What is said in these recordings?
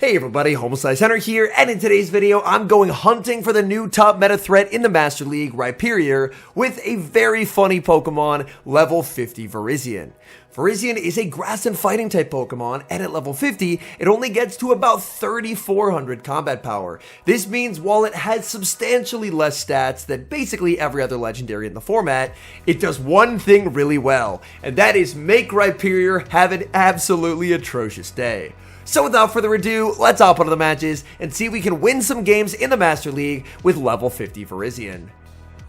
Hey everybody, HomeSliceHenry here, and in today's video, I'm going hunting for the new top meta threat in the Master League, RHYPERIOR, with a very funny Pokemon, level 50 Virizion. Virizion is a grass and fighting type Pokemon, and at level 50, it only gets to about 3,400 combat power. This means while it has substantially less stats than basically every other legendary in the format, it does one thing really well, and that is make RHYPERIOR have an absolutely atrocious day. So without further ado, let's hop onto the matches and see if we can win some games in the Master League with level 50 Virizion.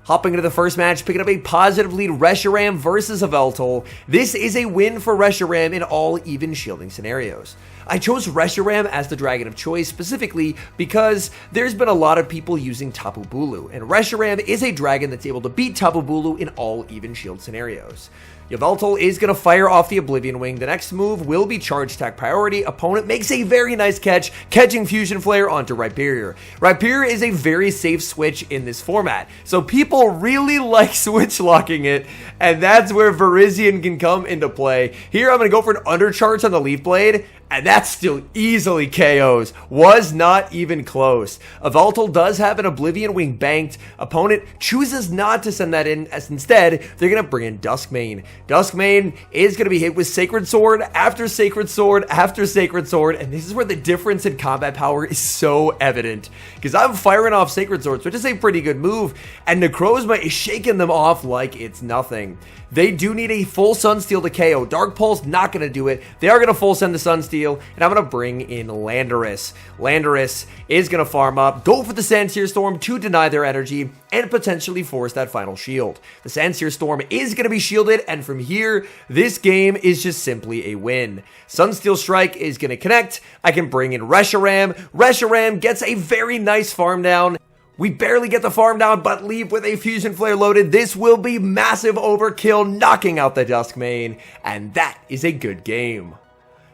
Hopping into the first match, picking up a positive lead Reshiram versus Yveltal. This is a win for Reshiram in all even shielding scenarios. I chose Reshiram as the dragon of choice specifically because there's been a lot of people using Tapu Bulu, and Reshiram is a dragon that's able to beat Tapu Bulu in all even shield scenarios. Yveltal is going to fire off the Oblivion Wing. The next move will be charge attack priority. Opponent makes a very nice catch, catching Fusion Flare onto RHYPERIOR. RHYPERIOR is a very safe switch in this format, so people really like switch locking it, and that's where Virizion can come into play. Here I'm going to go for an undercharge on the Leaf Blade, and that still easily KOs. Was not even close. Yveltal does have an Oblivion Wing banked. Opponent chooses not to send that in, as instead, they're going to bring in Duskmane. Duskmane is going to be hit with Sacred Sword after Sacred Sword after Sacred Sword, and this is where the difference in combat power is so evident. Because I'm firing off Sacred Swords, which is a pretty good move, and Necrozma is shaking them off like it's nothing. They do need a full Sunsteel to KO. Dark Pulse not going to do it. They are going to full send the Sunsteel, and I'm going to bring in Landorus. Landorus is going to farm up, go for the Sandsear Storm to deny their energy, and potentially force that final shield. The Sandsear Storm is going to be shielded, and from here, this game is just simply a win. Sunsteel Strike is going to connect. I can bring in Reshiram. Reshiram gets a very nice farm down. We barely get the farm down, but leave with a Fusion Flare loaded. This will be massive overkill, knocking out the Duskmane, and that is a good game.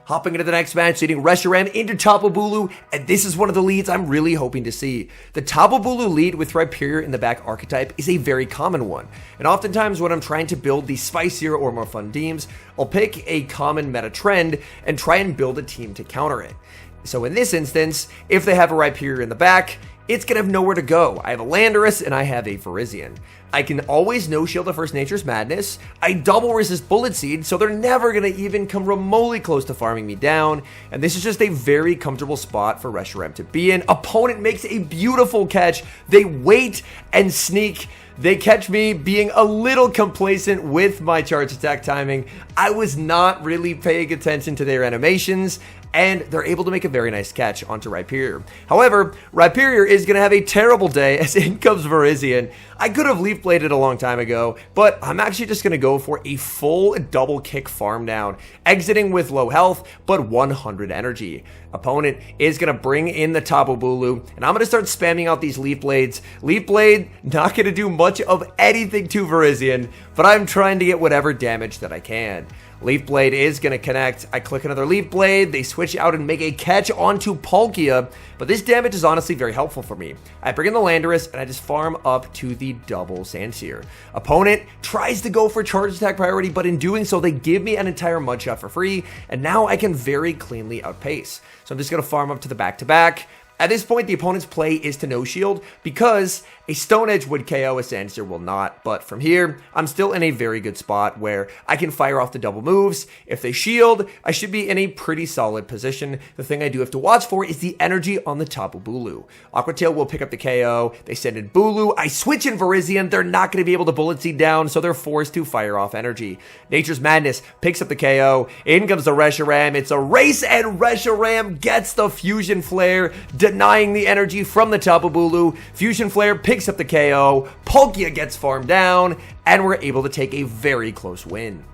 Hopping into the next match, leading Reshiram into Tapu Bulu, and this is one of the leads I'm really hoping to see. The Tapu Bulu lead with RHYPERIOR in the back archetype is a very common one, and oftentimes when I'm trying to build these spicier or more fun teams, I'll pick a common meta trend and try and build a team to counter it. So in this instance, if they have a RHYPERIOR in the back, it's going to have nowhere to go. I have a Landorus and I have a Virizion. I can always no-shield the First Nature's Madness. I double resist Bullet Seed, so they're never going to even come remotely close to farming me down. And this is just a very comfortable spot for Reshiram to be in. Opponent makes a beautiful catch. They wait and sneak. They catch me being a little complacent with my charge attack timing. I was not really paying attention to their animations, and they're able to make a very nice catch onto RHYPERIOR. However, RHYPERIOR is going to have a terrible day as in comes Virizion. I could have Leaf Bladed a long time ago, but I'm actually just going to go for a full double kick farm down, exiting with low health, but 100 energy. Opponent is going to bring in the Tapu Bulu, and I'm going to start spamming out these Leaf Blades. Leaf Blade, not going to do much of anything to Virizion, but I'm trying to get whatever damage that I can. Leaf Blade is going to connect. I click another Leaf Blade. They switch out and make a catch onto Palkia, but this damage is honestly very helpful for me. I bring in the Landorus, and I just farm up to the double Sandsear. Opponent tries to go for charge attack priority, but in doing so, they give me an entire Mudshot for free, and now I can very cleanly outpace. So I'm just going to farm up to the back-to-back. At this point, the opponent's play is to no-shield because a Stone Edge would KO, a Sandsear will not. But from here, I'm still in a very good spot where I can fire off the double moves. If they shield, I should be in a pretty solid position. The thing I do have to watch for is the energy on the Tapu Bulu. Aquatail will pick up the KO. They send in Bulu. I switch in Virizion. They're not going to be able to Bullet Seed down, so they're forced to fire off energy. Nature's Madness picks up the KO. In comes the Reshiram. It's a race, and Reshiram gets the Fusion Flare, denying the energy from the Tapu Bulu. Fusion Flare picks up the KO, Palkia gets farmed down, and we're able to take a very close win.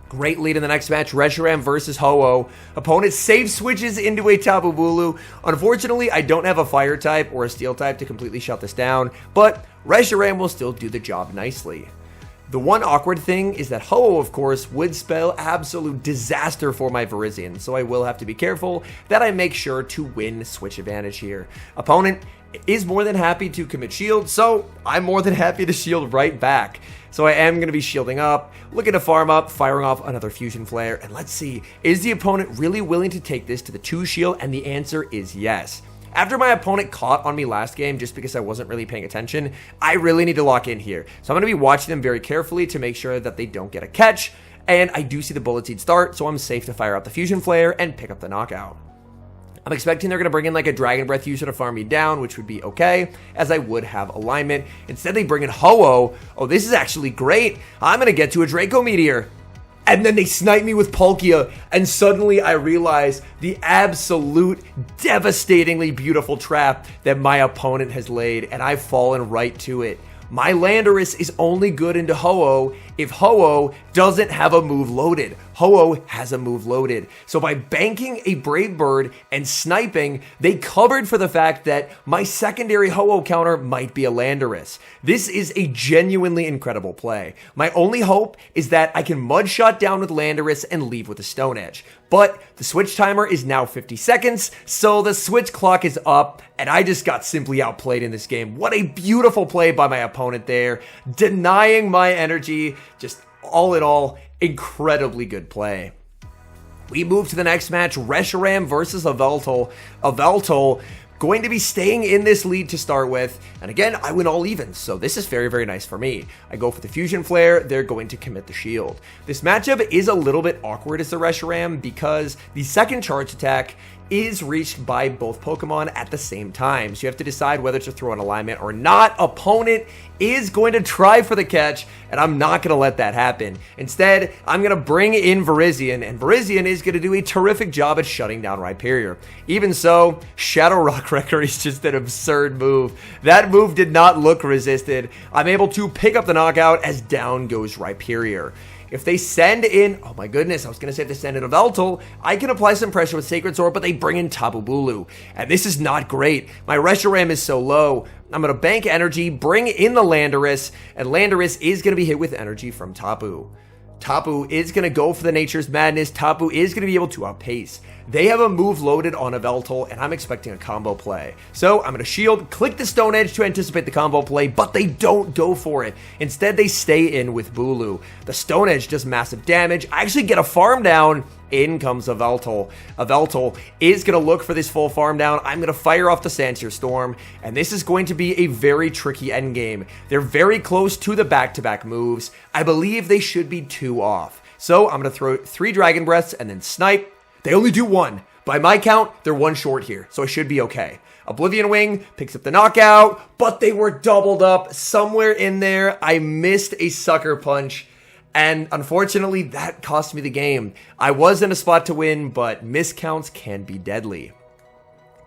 Great lead in the next match, Reshiram versus Ho-Oh. Opponent safe switches into a Tapu Bulu. Unfortunately, I don't have a fire type or a steel type to completely shut this down, but Reshiram will still do the job nicely. The one awkward thing is that Ho-Oh, of course, would spell absolute disaster for my Virizion, so I will have to be careful that I make sure to win switch advantage here. Opponent is more than happy to commit shield, so I'm more than happy to shield right back. So I am going to be shielding up, looking to farm up, firing off another Fusion Flare, and let's see, is the opponent really willing to take this to the 2 shield? And the answer is yes. After my opponent caught on me last game, just because I wasn't really paying attention, I really need to lock in here. So I'm going to be watching them very carefully to make sure that they don't get a catch, and I do see the Bullet Seed start, so I'm safe to fire out the Fusion Flare and pick up the knockout. I'm expecting they're going to bring in like a Dragon Breath user to farm me down, which would be okay, as I would have alignment. Instead, they bring in Ho-Oh. Oh, this is actually great. I'm going to get to a Draco Meteor. And then they snipe me with Palkia, and suddenly I realize the absolute devastatingly beautiful trap that my opponent has laid, and I've fallen right to it. My Landorus is only good into Ho-Oh if Ho-Oh doesn't have a move loaded. Ho-Oh has a move loaded. So by banking a Brave Bird and sniping, they covered for the fact that my secondary Ho-Oh counter might be a Landorus. This is a genuinely incredible play. My only hope is that I can mud shot down with Landorus and leave with a Stone Edge. But the switch timer is now 50 seconds, so the switch clock is up, and I just got simply outplayed in this game. What a beautiful play by my opponent there, denying my energy. Just all in all, incredibly good play. We move to the next match, Reshiram versus Yveltal. Yveltal going to be staying in this lead to start with, and again, I win all evens, so this is very, very nice for me. I go for the Fusion Flare, they're going to commit the shield. This matchup is a little bit awkward as the Reshiram because the second charge attack is reached by both Pokemon at the same time. So you have to decide whether to throw an alignment or not. Opponent is going to try for the catch, and I'm not going to let that happen. Instead, I'm going to bring in Virizion, and Virizion is going to do a terrific job at shutting down Rhyperior. Even so, Shadow Rock Wrecker is just an absurd move. That move did not look resisted. I'm able to pick up the knockout as down goes Rhyperior. If they send in, oh my goodness, I was going to say if they send in Yveltal, I can apply some pressure with Sacred Sword, but they bring in Tapu Bulu. And this is not great. My Reshiram is so low. I'm going to bank energy, bring in the Landorus, and Landorus is going to be hit with energy from Tapu. Tapu is going to go for the Nature's Madness. Tapu is going to be able to outpace. They have a move loaded on Yveltal, and I'm expecting a combo play. So I'm going to shield, click the Stone Edge to anticipate the combo play, but they don't go for it. Instead, they stay in with Bulu. The Stone Edge does massive damage. I actually get a farm down. In comes Yveltal. Yveltal is going to look for this full farm down. I'm going to fire off the Sandsear Storm, and this is going to be a very tricky endgame. They're very close to the back-to-back moves. I believe they should be 2 off. So I'm going to throw 3 Dragon Breaths and then snipe. They only do 1. By my count, they're 1 short here, so I should be okay. Oblivion Wing picks up the knockout, but they were doubled up. Somewhere in there, I missed a Sucker Punch. And unfortunately, that cost me the game. I was in a spot to win, but miscounts can be deadly.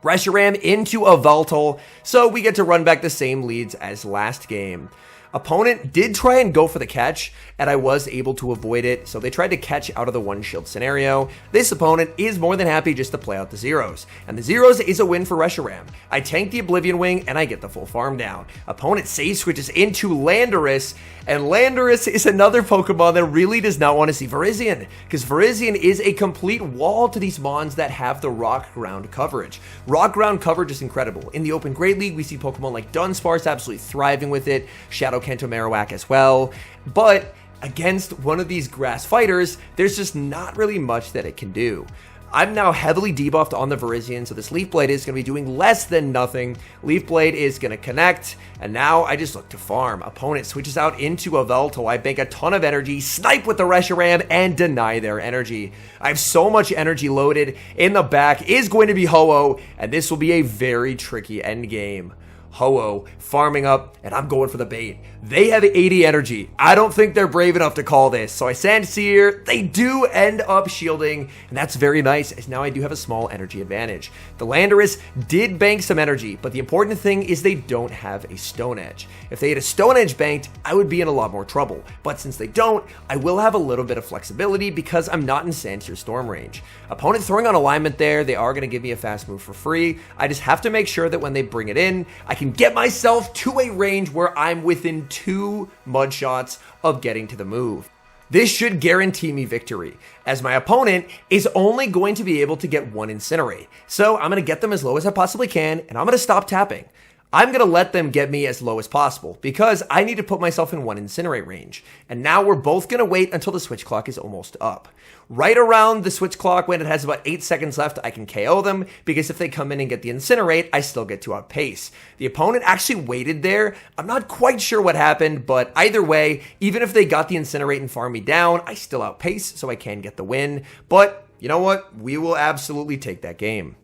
Reshiram into Yveltal, so we get to run back the same leads as last game. Opponent did try and go for the catch, and I was able to avoid it, so they tried to catch out of the 1 shield scenario. This opponent is more than happy just to play out the zeros, and the zeros is a win for Reshiram. I tank the Oblivion Wing, and I get the full farm down. Opponent save switches into Landorus, and Landorus is another Pokemon that really does not want to see Virizion, because Virizion is a complete wall to these mons that have the Rock Ground coverage. Rock Ground coverage is incredible. In the Open Great League, we see Pokemon like Dunsparce absolutely thriving with it, Shadow Kanto Marowak as well, but against one of these grass fighters, there's just not really much that it can do. I'm now heavily debuffed on the Virizion, so this Leaf Blade is going to be doing less than nothing. Leaf Blade is going to connect, and now I just look to farm. Opponent switches out into Yveltal. I bank a ton of energy, snipe with the Reshiram, and deny their energy. I have so much energy loaded. In the back is going to be Ho-Oh, and this will be a very tricky endgame. Ho-Oh farming up, and I'm going for the bait. They have 80 energy. I don't think they're brave enough to call this, so I Sandsear. They do end up shielding, and that's very nice, as now I do have a small energy advantage. The Landorus did bank some energy, but the important thing is they don't have a Stone Edge. If they had a Stone Edge banked, I would be in a lot more trouble, but since they don't, I will have a little bit of flexibility because I'm not in Sandsear Storm range. Opponent throwing on alignment there, they are going to give me a fast move for free. I just have to make sure that when they bring it in, I can get myself to a range where I'm within 2 mud shots of getting to the move. This should guarantee me victory, as my opponent is only going to be able to get 1 Incinerate. So I'm going to get them as low as I possibly can, and I'm going to stop tapping. I'm going to let them get me as low as possible because I need to put myself in 1 incinerate range. And now we're both going to wait until the switch clock is almost up. Right around the switch clock, when it has about 8 seconds left, I can KO them because if they come in and get the incinerate, I still get to outpace. The opponent actually waited there. I'm not quite sure what happened, but either way, even if they got the incinerate and farm me down, I still outpace, so I can get the win. But you know what? We will absolutely take that game.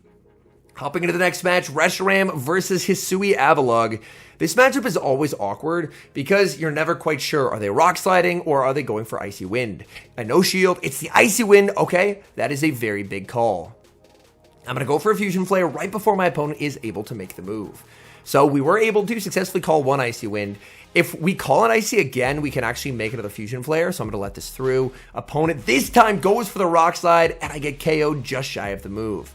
Hopping into the next match, Reshiram versus Hisui Avalugg. This matchup is always awkward because you're never quite sure, are they rock sliding or are they going for Icy Wind? I know shield, it's the Icy Wind, okay, that is a very big call. I'm going to go for a Fusion Flare right before my opponent is able to make the move. So we were able to successfully call 1 Icy Wind. If we call an Icy again, we can actually make another Fusion Flare, so I'm going to let this through. Opponent this time goes for the rock slide and I get KO'd just shy of the move.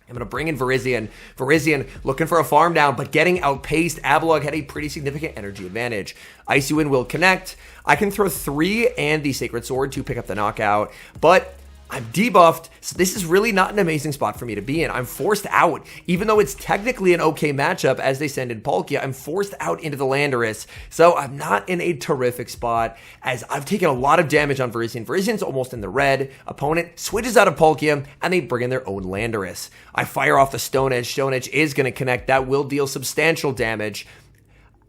I'm going to bring in Virizion. Virizion looking for a farm down, but getting outpaced. Avalugg had a pretty significant energy advantage. Icy Wind will connect. I can throw 3 and the Sacred Sword to pick up the knockout, but I'm debuffed, so this is really not an amazing spot for me to be in. I'm forced out. Even though it's technically an okay matchup as they send in Palkia, I'm forced out into the Landorus, so I'm not in a terrific spot as I've taken a lot of damage on Virizion. Virizion's almost in the red. Opponent switches out of Palkia, and they bring in their own Landorus. I fire off the Stone Edge. Stone Edge is going to connect. That will deal substantial damage.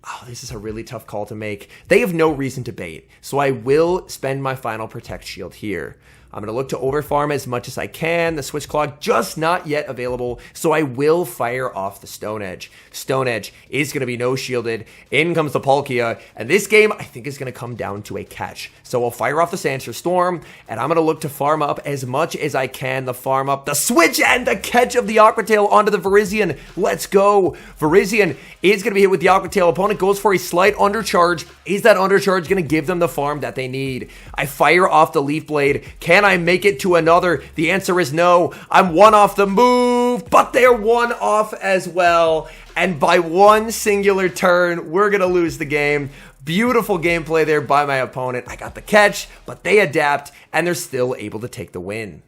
Oh, this is a really tough call to make. They have no reason to bait, so I will spend my final Protect Shield here. I'm going to look to overfarm as much as I can. The Switch Clock just not yet available, so I will fire off the Stone Edge. Stone Edge is going to be no shielded. In comes the Palkia, and this game I think is going to come down to a catch. So I'll fire off the Sandshrew Storm, and I'm going to look to farm up as much as I can. The farm up, the switch, and the catch of the Aqua Tail onto the Virizion. Let's go. Virizion is going to be hit with the Aqua Tail. Opponent goes for a slight undercharge. Is that undercharge going to give them the farm that they need? I fire off the Leaf Blade. Can I make it to another? The answer is no. I'm 1 off the move, but they're 1 off as well. And by 1 singular turn, we're going to lose the game. Beautiful gameplay there by my opponent. I got the catch, but they adapt, and they're still able to take the win.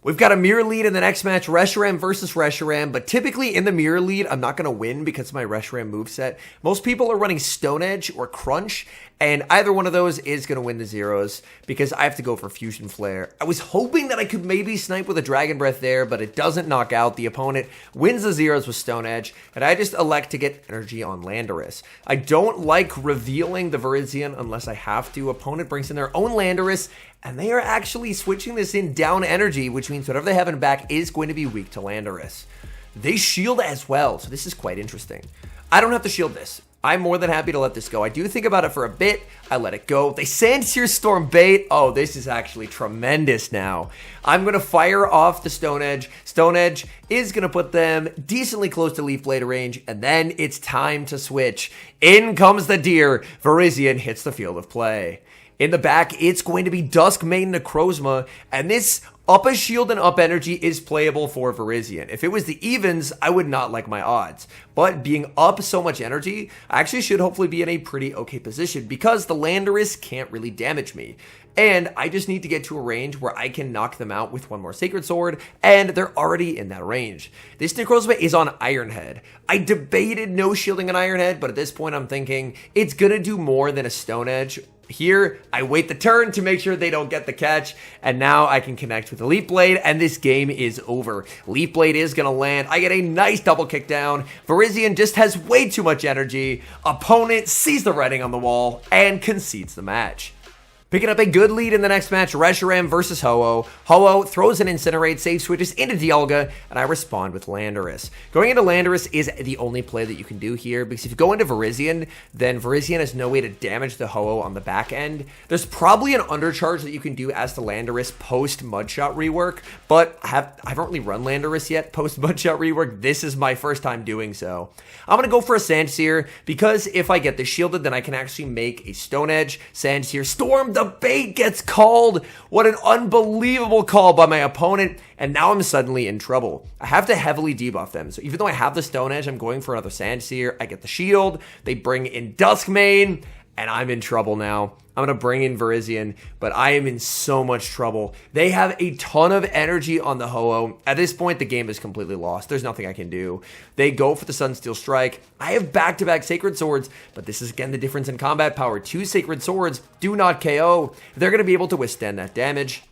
We've got a mirror lead in the next match, Reshiram versus Reshiram, but typically in the mirror lead, I'm not going to win because of my Reshiram moveset. Most people are running Stone Edge or Crunch, and either one of those is going to win the zeros because I have to go for Fusion Flare. I was hoping that I could maybe snipe with a Dragon Breath there, but it doesn't knock out. The opponent wins the zeros with Stone Edge, and I just elect to get energy on Landorus. I don't like revealing the Virizion unless I have to. Opponent brings in their own Landorus, and they are actually switching this in down energy, which means whatever they have in back is going to be weak to Landorus. They shield as well, so this is quite interesting. I don't have to shield this. I'm more than happy to let this go. I do think about it for a bit. I let it go. They Sandsear Storm bait. Oh, this is actually tremendous now. I'm going to fire off the Stone Edge. Stone Edge is going to put them decently close to Leaf Blade range, and then it's time to switch. In comes the Deer. Virizion hits the field of play. In the back, it's going to be Duskmane Necrozma, and this up a shield and up energy is playable for Virizion. If it was the evens, I would not like my odds. But being up so much energy, I actually should hopefully be in a pretty okay position because the Landorus can't really damage me. And I just need to get to a range where I can knock them out with 1 more Sacred Sword, and they're already in that range. This Necrozma is on Ironhead. I debated no shielding on Ironhead, but at this point I'm thinking it's gonna do more than a Stone Edge. Here, I wait the turn to make sure they don't get the catch, and now I can connect with the Leaf Blade, and this game is over. Leaf Blade is going to land. I get a nice double kick down. Virizion just has way too much energy. Opponent sees the writing on the wall and concedes the match. Picking up a good lead in the next match, Reshiram versus Ho-Oh. Ho-Oh throws an Incinerate, save switches into Dialga, and I respond with Landorus. Going into Landorus is the only play that you can do here, because if you go into Virizion, then Virizion has no way to damage the Ho-Oh on the back end. There's probably an undercharge that you can do as the Landorus post-Mudshot rework, but I haven't really run Landorus yet post-Mudshot rework. This is my first time doing so. I'm going to go for a Sandsear, because if I get this shielded, then I can actually make a Stone Edge, Sandsear, Storm. The bait gets called. What an unbelievable call by my opponent, and now I'm suddenly in trouble. I have to heavily debuff them, so even though I have the Stone Edge, I'm going for another Sandsear. I get the shield. They bring in Duskmane, and I'm in trouble now. I'm going to bring in Virizion, but I am in so much trouble. They have a ton of energy on the Ho-Oh. At this point, the game is completely lost. There's nothing I can do. They go for the Sunsteel Strike. I have back-to-back Sacred Swords, but this is again the difference in combat power. 2 Sacred Swords do not KO. They're going to be able to withstand that damage.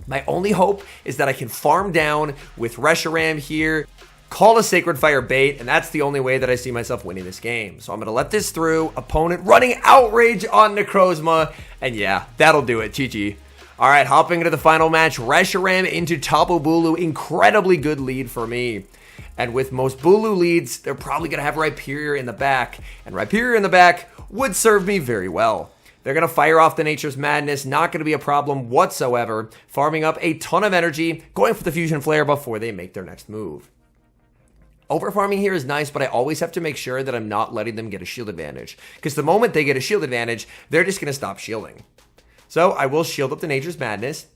My only hope is that I can farm down with Reshiram here, call a Sacred Fire bait, and that's the only way that I see myself winning this game. So I'm going to let this through. Opponent running Outrage on Necrozma, and yeah, that'll do it. GG. All right, hopping into the final match, Reshiram into Tapu Bulu. Incredibly good lead for me. And with most Bulu leads, they're probably going to have Rhyperior in the back, and Rhyperior in the back would serve me very well. They're going to fire off the Nature's Madness, not going to be a problem whatsoever, farming up a ton of energy, going for the Fusion Flare before they make their next move. Overfarming here is nice, but I always have to make sure that I'm not letting them get a shield advantage, because the moment they get a shield advantage, they're just going to stop shielding. So I will shield up the Nature's Madness.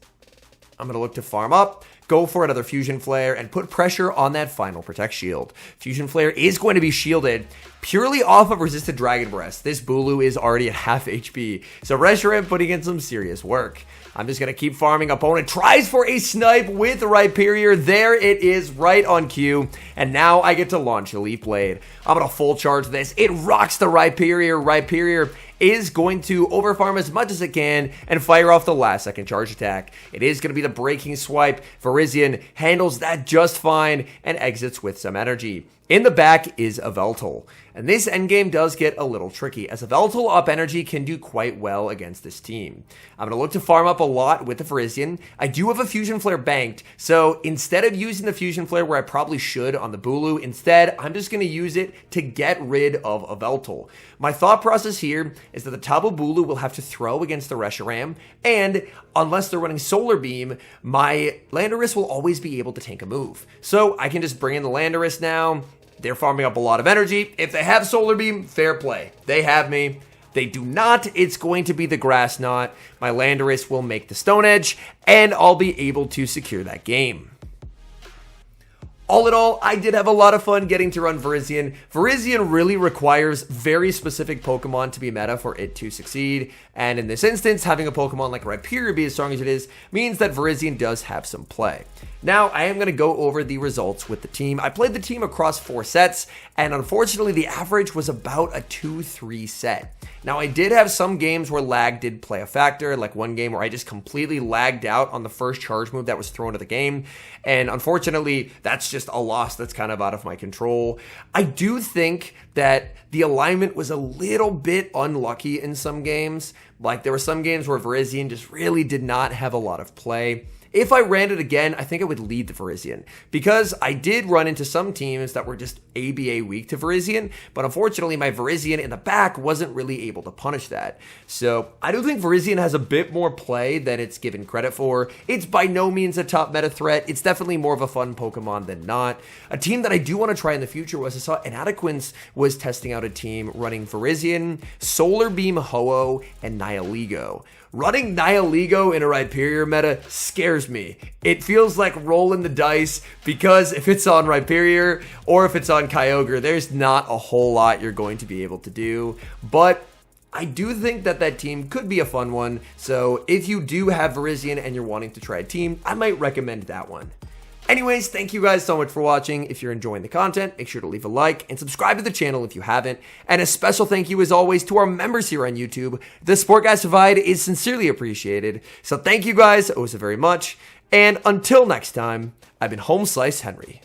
I'm going to look to farm up, go for another Fusion Flare, and put pressure on that final Protect Shield. Fusion Flare is going to be shielded purely off of Resisted Dragon Breath. This Bulu is already at half HP, so Reshiram putting in some serious work. I'm just going to keep farming. Opponent tries for a snipe with Rhyperior. There it is, right on cue. And now I get to launch a Leaf Blade. I'm going to full charge this. It rocks the Rhyperior. Rhyperior is going to overfarm as much as it can and fire off the last second charge attack. It is going to be the Breaking Swipe. Virizion handles that just fine and exits with some energy. In the back is Yveltal, and this endgame does get a little tricky, as Yveltal up energy can do quite well against this team. I'm going to look to farm up a lot with the Virizion. I do have a Fusion Flare banked, so instead of using the Fusion Flare where I probably should on the Bulu, instead, I'm just going to use it to get rid of Yveltal. My thought process here is that the Tapu Bulu will have to throw against the Reshiram, and unless they're running Solar Beam, my Landorus will always be able to tank a move. So I can just bring in the Landorus now. They're farming up a lot of energy. If they have Solar Beam, fair play. They have me. They do not. It's going to be the Grass Knot. My Landorus will make the Stone Edge, and I'll be able to secure that game. All in all, I did have a lot of fun getting to run Virizion. Virizion really requires very specific Pokemon to be meta for it to succeed, and in this instance, having a Pokemon like Rhyperior be as strong as it is means that Virizion does have some play. Now, I am going to go over the results with the team. I played the team across 4 sets, and unfortunately, the average was about a 2-3 set. Now, I did have some games where lag did play a factor, like one game where I just completely lagged out on the first charge move that was thrown at the game, and unfortunately, that's just a loss that's kind of out of my control. I do think that the alignment was a little bit unlucky in some games. Like, there were some games where Virizion just really did not have a lot of play. If I ran it again, I think I would lead the Virizion, because I did run into some teams that were just ABA weak to Virizion, but unfortunately my Virizion in the back wasn't really able to punish that. So I do think Virizion has a bit more play than it's given credit for. It's by no means a top meta threat. It's definitely more of a fun Pokemon than not. A team that I do want to try in the future was I saw Inadequence was testing out a team running Virizion, Solar Beam Ho-Oh, and Nihilego. Running Nihilego in a Rhyperior meta scares me. It feels like rolling the dice, because if it's on Rhyperior or if it's on Kyogre, there's not a whole lot you're going to be able to do. But I do think that that team could be a fun one. So if you do have Virizion and you're wanting to try a team, I might recommend that one. Anyways, thank you guys so much for watching. If you're enjoying the content, make sure to leave a like and subscribe to the channel if you haven't. And a special thank you as always to our members here on YouTube. The support guys provide is sincerely appreciated. So thank you guys oh so very much. And until next time, I've been HomeSliceHenry.